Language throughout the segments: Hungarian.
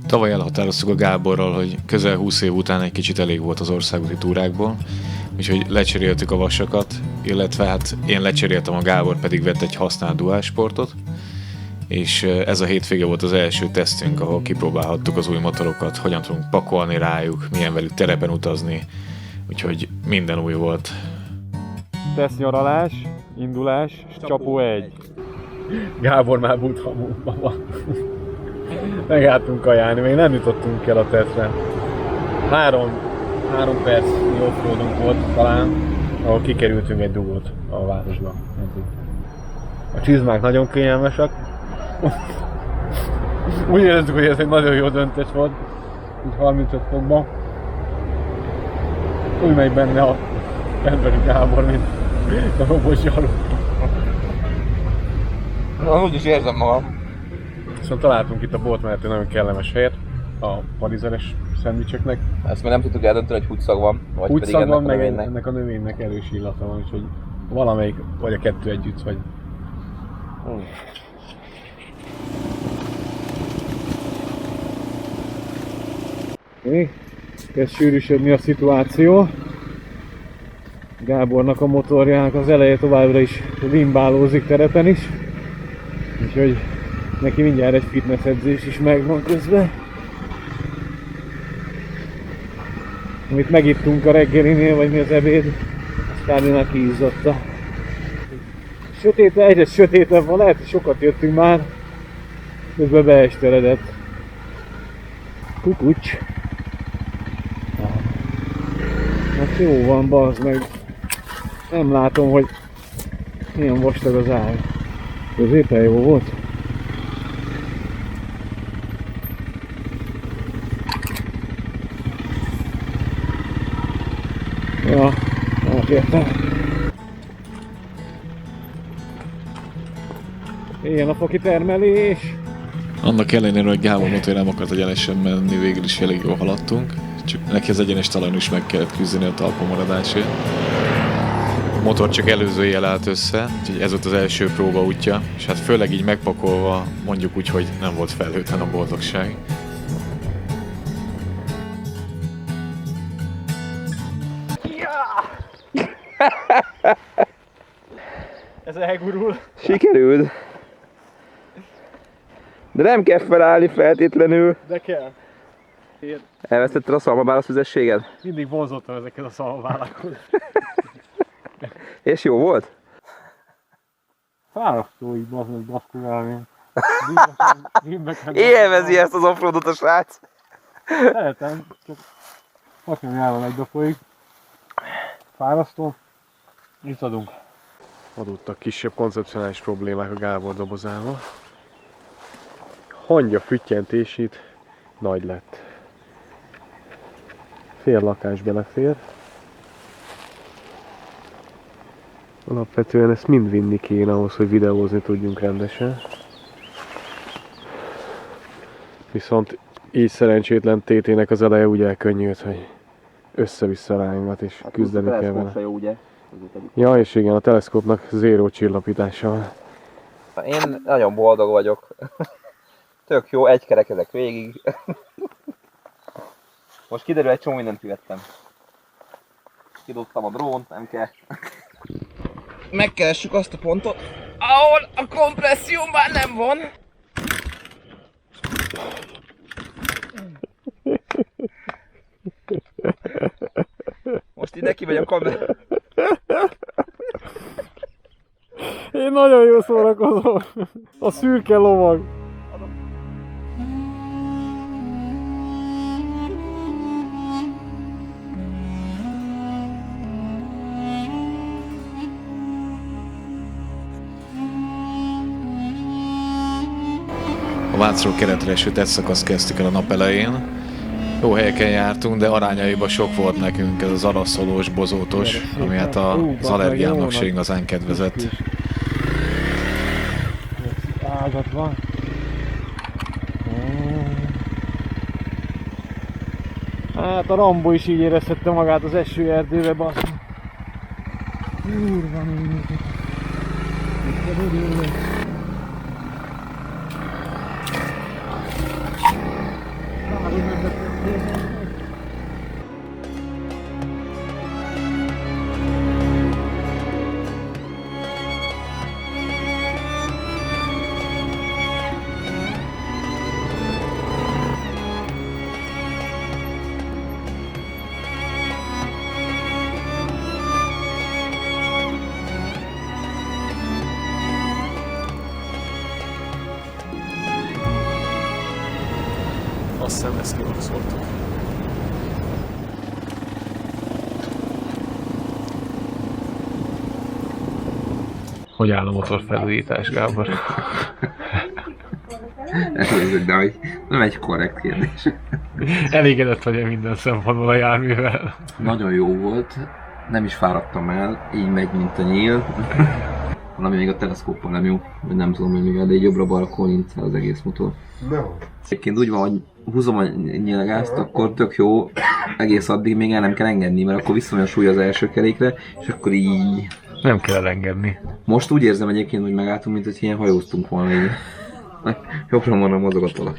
Tavaly elhatároztuk a Gáborral, hogy közel 20 év után egy kicsit elég volt az országúti túrákból, úgyhogy lecseréltük a vasakat, illetve hát én lecseréltem, a Gábor pedig vett egy használt duálsportot, és ez a hétvége volt az első tesztünk, ahol kipróbálhattuk az új motorokat, hogyan tudunk pakolni rájuk, milyen velük terepen utazni, úgyhogy minden új volt. Tesztnyaralás, indulás, csapó 1. Gábor már Buthamúban van. Megálltunk kajálni, még nem jutottunk el a tesztre. 3 perc offroadunk volt talán, ahol kikerültünk egy dugót a városba. A csizmák nagyon kényelmesek. Úgy érezzük, hogy ez egy nagyon jó döntés volt, így 35 fokban. Úgy megy benne a emberi Gábor, mint a robos zsaru. Úgy is érzem magam. Szóval találtunk itt a bolt mellett egy nagyon kellemes helyet a parizeres szendvicseknek. Ezt még nem tudtuk eldönteni, hogy húgyszag van, vagy pedig Húgyszag van, meg növénynek. ennek a növénynek erős illata van, úgyhogy valamelyik, vagy a kettő együtt, vagy... Kezd sűrűsödni a szituáció. Gábornak a motorjának az eleje továbbra is limbálózik terepen is. Úgyhogy neki mindjárt egy fitness edzés is megvan közben. Amit megittunk a reggelinél, vagy mi az ebéd, aztán már kiizzatta. Sötét, egyre sötétebb van, lehet, hogy sokat jöttünk már. Közben beesteredett. Kukucs. Hát jó van, bazd meg. Nem látom, hogy milyen vastag az ág. Középen jó volt. Ja, átértem. Ilyen a fakitermelés. Annak ellenére, hogy Gábor motor nem akart egyenesen menni, végül is elég jól haladtunk. Csak neki az egyenes talajon is meg kellett küzdeni a talpon maradásért. A motor csak előző éjjel állt össze, úgyhogy ez volt az első próbaútja, és hát főleg így megpakolva mondjuk úgy, hogy nem volt felhőtlen a boldogság. Ez elgurul. Sikerült. De nem kell felállni feltétlenül. De kell. Elvesztetted a szalmabálasz füzességed? Mindig vonzottam ezeket a szalmavállakhoz. És jó volt? Fárasztó így bazd meg baszkurálni. Élvezi ezt az offroadot a srác. Szeretem, csak most nyelven egybe folyik. Fárasztó. Itt adunk. Adottak kisebb koncepcionális problémák a Gábor dobozával. Hangya füttyentés itt nagy lett. Fél lakás belefér. Alapvetően ezt mind vinni kéne ahhoz, hogy videózni tudjunk rendesen. Viszont így szerencsétlen TT-nek az eleje úgy elkönnyült, hogy össze-vissza rángat és hát küzdeni kell vele. Jó, ugye? Ja, és igen, a teleszkópnak zéró csillapítása van. Én nagyon boldog vagyok. Tök jó, egy kerekezek végig. Most kiderül, egy csomó mindent kivettem. Kidobtam a drónt, nem kell. Megkeressük azt a pontot, ahol a kompresszió már nem van. Most ide kimegy a kamera. Én nagyon jól szórakozom. A szürke lovag. A Vácról Keretre eső tetszakaszt kezdtük el a nap elején. Jó helyeken jártunk, de arányaiban sok volt nekünk ez az araszolós, bozótos, ami hát az allergiámnak se igazán kedvezett. Ágat van. Hát a Rambo is így érezhette magát az esőerdőbe, basz. Kurva nézőket. Azt hiszem, ezt kimaxoltuk. Hogy áll a motorfelújítás, Gábor? De hogy nem egy korrekt kérdés. Elégedett vagy minden szempontból a járművel? Nagyon jó volt, nem is fáradtam el, így megy, mint a nyíl. Valami még a teleszkóppal nem jó, vagy nem tudom, hogy mivel, de így jobbra-balra nincs az egész motor. Egyébként úgy van, hogy húzom a nyílgázt, akkor tök jó, egész addig még el nem kell engedni, mert akkor visszamegy a súly az első kerékre, és akkor így... Nem kell elengedni. Most úgy érzem egyébként, hogy megálltunk, mint hogy ilyen hajóztunk volna így. Jobbra-balra mozogatolak.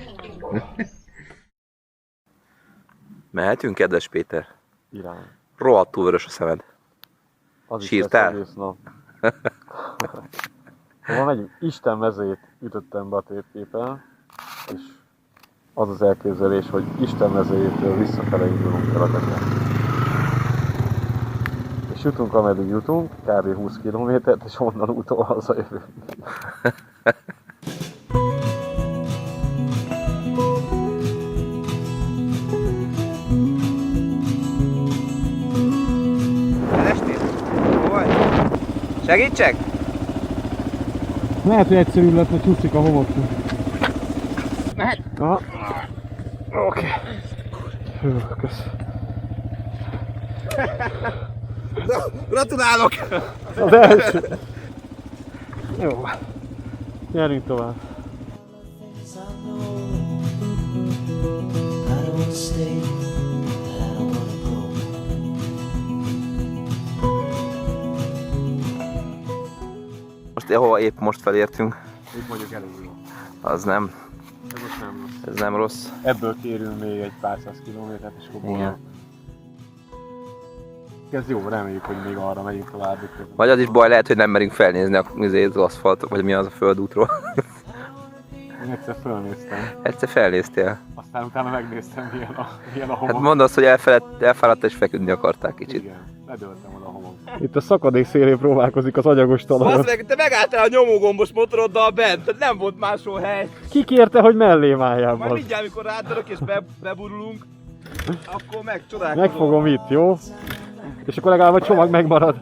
Mehetünk, kedves Péter? Irány. Rohadtul vörös a szemed. Az is Sírtál? lesz egész nap. Van egy Isten mezét ütöttem be a térképen, és az az elképzelés, hogy Isten mezejétől visszafele indulunk el a tetőn. És jutunk, ameddig jutunk, kb. 20 kilométert, és onnan úton hazajövünk. Segítsek? Lehet, hogy egyszerű lett, hogy csúszik a homokra. Mehet? Aha. Oké. Hű, kösz. Gratulálok! Az első. Jó. Gyerünk tovább. Most ahova épp most felértünk, Itt mondjuk elég jó. az nem, Ez most nem rossz. ez nem rossz. Ebből kérünk még egy pár száz kilométert, és akkor Igen. Ez jó, reméljük, hogy még arra megyünk tovább. Vagy az is baj, lehet, hogy nem merünk felnézni az aszfalt, vagy mi az a földútról. Én egyszer fölnéztem, Egyszer felnéztél. aztán utána megnéztem, milyen a homok. Hát mondd azt, hogy elfáradt és feküdni akartál kicsit. Igen, ledöltem oda a homok. Itt a szakadék szélén próbálkozik az agyagos talaj. meg, te megálltál a nyomógombos motoroddal bent, tehát nem volt máshol hely. Ki kérte, hogy mellém álljál, bazd? mindjárt, amikor rátörök és beburulunk, akkor megcsodálkozom. Megfogom itt, jó? És akkor legalább a csomag megmarad.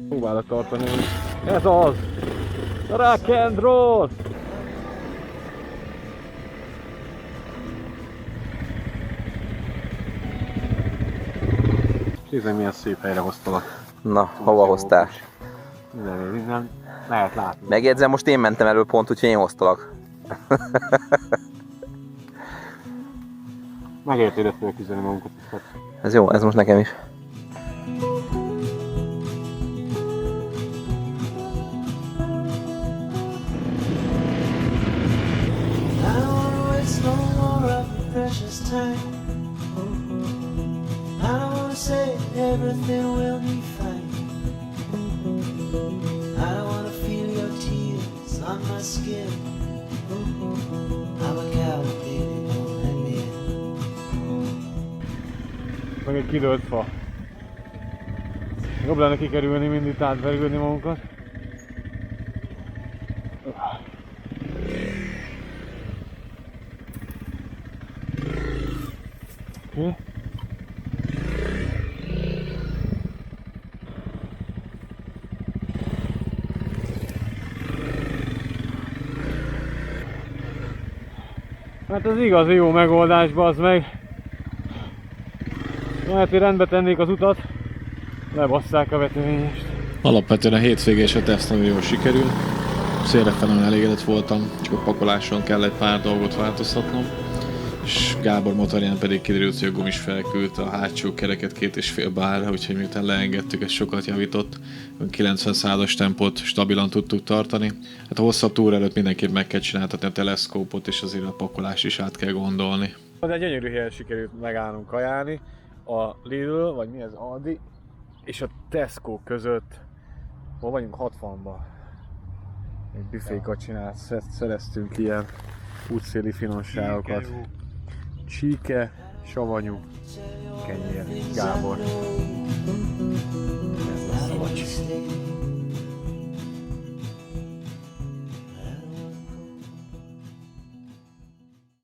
Próbálok tartani. Ez az! Rock and roll! Nézzem, milyen szép helyre hoztalak. Na, hova hoztál? Innen lehet látni. Megjegyzem, most én mentem elő pont, úgyhogy én hoztalak. Megérted, hogy fölküzdeni magunkat. Ez jó, ez most nekem is. Everything will be fine. I don't wanna feel your tears on my skin. I'm a coward, baby, don't let me in. Meg egy kidőlt fa. Jobb lenne kikerülni, mint itt átvergődni magunkat. Oké. Hát ez igazi jó megoldás, bazd meg. Lehet, hogy rendbe tennék az utat, lebasszák a vetőményest. Alapvetően a hétvégés a teszt nagyon jól sikerül. Szélrefelem elégedett voltam, csak a pakoláson kell egy pár dolgot változtatnom. És Gábor motorján pedig kiderült, hogy a gumis felküldte a hátsó kereket 2,5 bárra, úgyhogy miután leengedtük, ez sokat javított. 90%-as tempót stabilan tudtuk tartani. Hát a hosszabb túra előtt mindenképp meg kell csináltatni a teleszkópot, és azért a pakolás is át kell gondolni. Az egy gyönyörű helyen sikerült megállnunk kajálni. A Lidl, vagy mi ez, Aldi, és a Tesco között, hol vagyunk, 60-ban. Egy büfékat csinált, szereztünk ilyen útszéli finomságokat. Csíke, savanyú, kenyér, Gábor.